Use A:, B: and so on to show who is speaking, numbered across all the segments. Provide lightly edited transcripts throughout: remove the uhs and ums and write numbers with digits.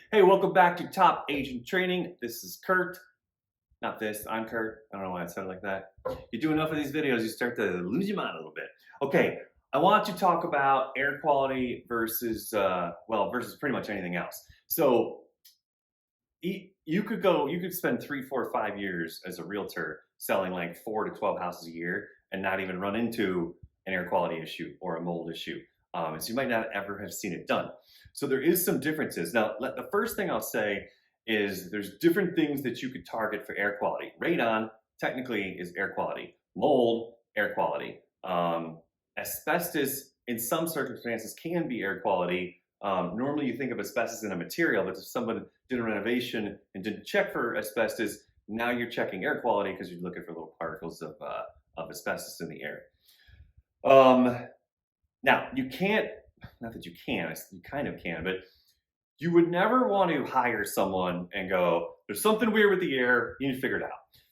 A: Hey, welcome back to Top Agent Training. This is Kurt. Not this, I'm Kurt. I don't know why I said it like that. You do enough of these videos, you start to lose your mind a little bit. Okay, I want to talk about air quality versus, versus pretty much anything else. So you could spend 3, 4, 5 years as a realtor selling like 4 to 12 houses a year and not even run into an air quality issue or a mold issue. So you might not ever have seen it done. So there is some differences. Now, the first thing I'll say is there's different things that you could target for air quality. Radon technically is air quality. Mold, air quality. Asbestos in some circumstances can be air quality. Normally you think of asbestos in a material, but if someone did a renovation and didn't check for asbestos, now you're checking air quality because you're looking for little particles of asbestos in the air. Now, you can't, not that you can, you kind of can, but you would never want to hire someone and go, there's something weird with the air, you need to figure it out.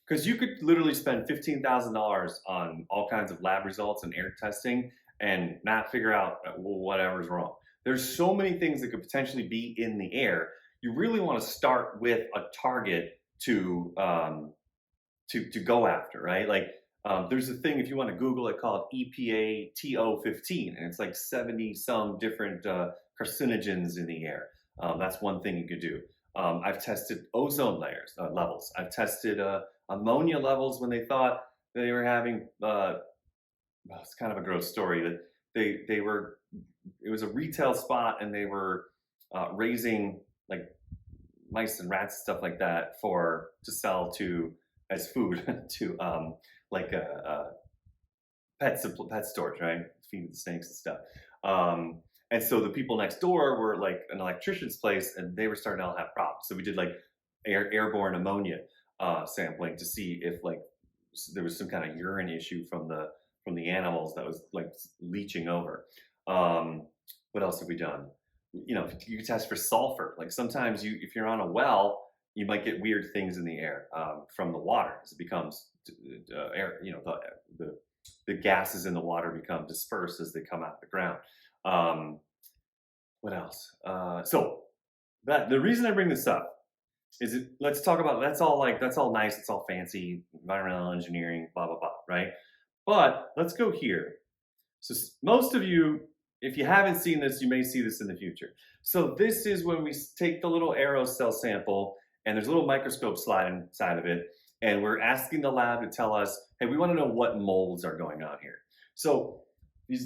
A: Because you could literally spend $15,000 on all kinds of lab results and air testing and not figure out whatever's wrong. There's so many things that could potentially be in the air. You really want to start with a target to go after, right? Like, there's a thing, if you want to Google it, called EPA TO15, and it's like 70 some different carcinogens in the air. That's one thing you could do. I've tested ozone layers levels. I've tested ammonia levels when they thought they were having, it's kind of a gross story, that it was a retail spot and they were raising like mice and rats and stuff like that to sell as food to pet stores, right? Feeding the snakes and stuff. And so the people next door were like an electrician's place, and they were starting to all have problems. So we did like airborne ammonia sampling to see if like there was some kind of urine issue from the animals that was like leaching over. What else have we done? You know, you can test for sulfur. Like sometimes if you're on a well, you might get weird things in the air from the water as it becomes air. You know, the gases in the water become dispersed as they come out of the ground. What else? So the reason I bring this up is let's talk about that's all nice, it's all fancy, environmental engineering, blah blah blah, right? But let's go here. So most of you, if you haven't seen this, you may see this in the future. So this is when we take the little aerosol sample, and there's a little microscope slide inside of it, and we're asking the lab to tell us, hey, we want to know what molds are going on here. So you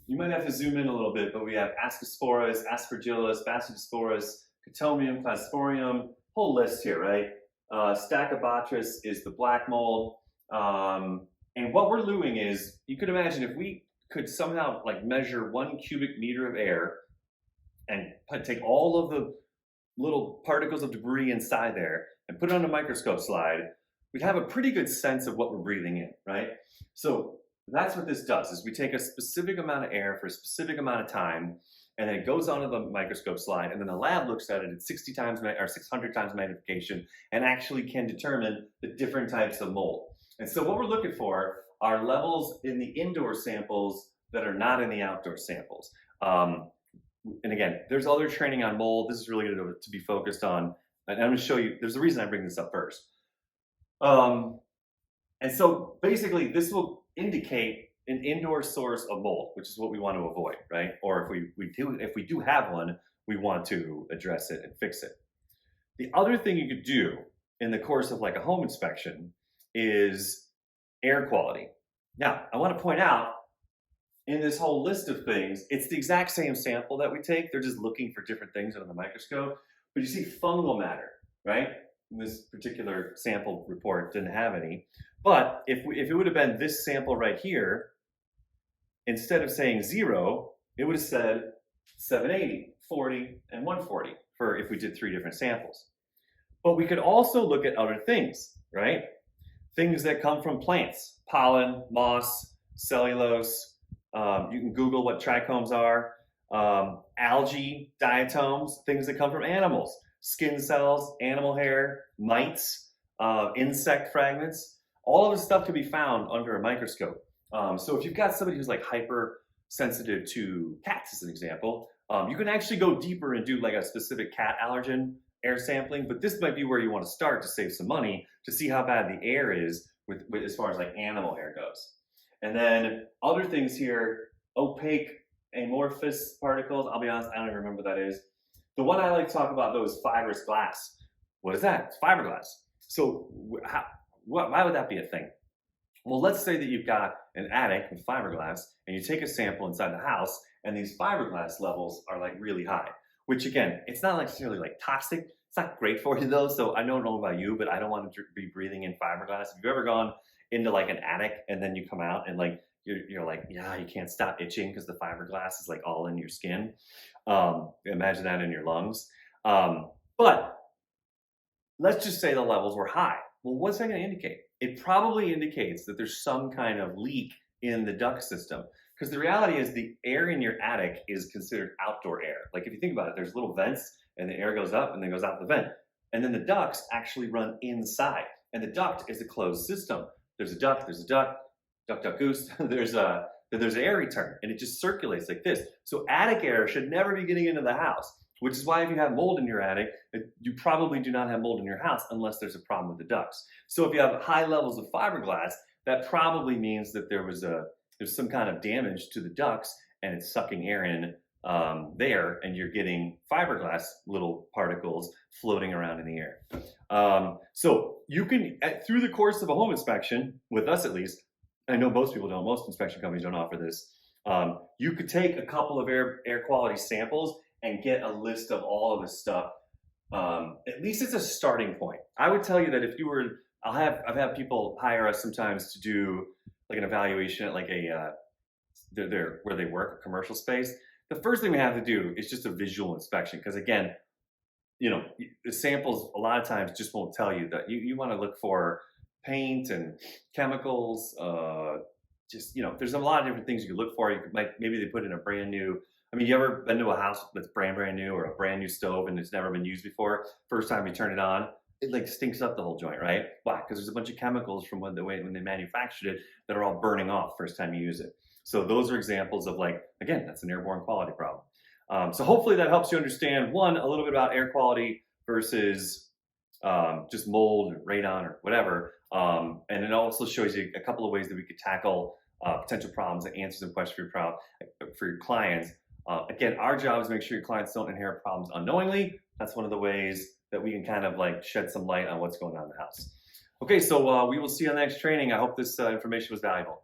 A: might have to zoom in a little bit, but we have Ascospora, Aspergillus, Basidiosporus, Cotomium, Cladosporium, whole list here, right? Stachybotrys is the black mold. And what we're doing is, you could imagine if we could somehow like measure 1 cubic meter of air and take all of the little particles of debris inside there and put it on a microscope slide, we'd have a pretty good sense of what we're breathing in, right? So that's what this does, is we take a specific amount of air for a specific amount of time, and then it goes onto the microscope slide, and then the lab looks at it at 60 times or 600 times magnification and actually can determine the different types of mold. And so what we're looking for are levels in the indoor samples that are not in the outdoor samples. And again, there's other training on mold. This is really going to be focused on, and I'm going to show you, there's a reason I bring this up first. And so basically this will indicate an indoor source of mold, which is what we want to avoid, right? Or if we do have one, we want to address it and fix it. The other thing you could do in the course of like a home inspection is air quality. Now, I want to point out, in this whole list of things, it's the exact same sample that we take. They're just looking for different things under the microscope. But you see fungal matter, right? This particular sample report didn't have any. But if it would have been this sample right here, instead of saying 0, it would have said 780, 40, and 140 for if we did 3 different samples. But we could also look at other things, right? Things that come from plants, pollen, moss, cellulose. You can Google what trichomes are. Algae, diatoms, things that come from animals. Skin cells, animal hair, mites, insect fragments. All of this stuff can be found under a microscope. So if you've got somebody who's like hypersensitive to cats, as an example, You can actually go deeper and do like a specific cat allergen air sampling, but this might be where you want to start to save some money to see how bad the air is with as far as like animal air goes. And then other things here, opaque amorphous particles. I'll be honest, I don't even remember what that is. The one I like to talk about though is fibrous glass. What is that? It's fiberglass. So why would that be a thing? Well, let's say that you've got an attic with fiberglass and you take a sample inside the house and these fiberglass levels are like really high, which again, it's not necessarily like toxic. It's not great for you though. So I don't know about you, but I don't want to be breathing in fiberglass. Have you ever gone into like an attic and then you come out and like, you're like, yeah, you can't stop itching because the fiberglass is like all in your skin. Imagine that in your lungs. But let's just say the levels were high. Well, what's that going to indicate? It probably indicates that there's some kind of leak in the duct system. Because the reality is the air in your attic is considered outdoor air. Like if you think about it, there's little vents and the air goes up and then goes out the vent. And then the ducts actually run inside. And the duct is a closed system. There's a duct, duck, duck, goose. there's an air return and it just circulates like this. So attic air should never be getting into the house. Which is why if you have mold in your attic, you probably do not have mold in your house unless there's a problem with the ducts. So if you have high levels of fiberglass, that probably means that there's some kind of damage to the ducts and it's sucking air in there and you're getting fiberglass little particles floating around in the air. So you can, through the course of a home inspection, with us at least, I know most people don't, most inspection companies don't offer this, you could take a couple of air quality samples and get a list of all of this stuff. At least it's a starting point. I would tell you that if you were, I've had people hire us sometimes to do like an evaluation at like where they work, a commercial space. The first thing we have to do is just a visual inspection. Because again, the samples a lot of times just won't tell you that. You want to look for paint and chemicals. There's a lot of different things you could look for. Maybe they put in a brand new, you ever been to a house that's brand new or a brand new stove and it's never been used before? First time you turn it on, it like stinks up the whole joint, right? Why? Because there's a bunch of chemicals from when they manufactured it that are all burning off first time you use it. So those are examples of like, again, that's an airborne quality problem. So hopefully that helps you understand, one, a little bit about air quality versus just mold or radon or whatever. And it also shows you a couple of ways that we could tackle potential problems and answer some questions for your clients. Again, our job is to make sure your clients don't inherit problems unknowingly. That's one of the ways that we can kind of like shed some light on what's going on in the house. Okay, so we will see you on the next training. I hope this information was valuable.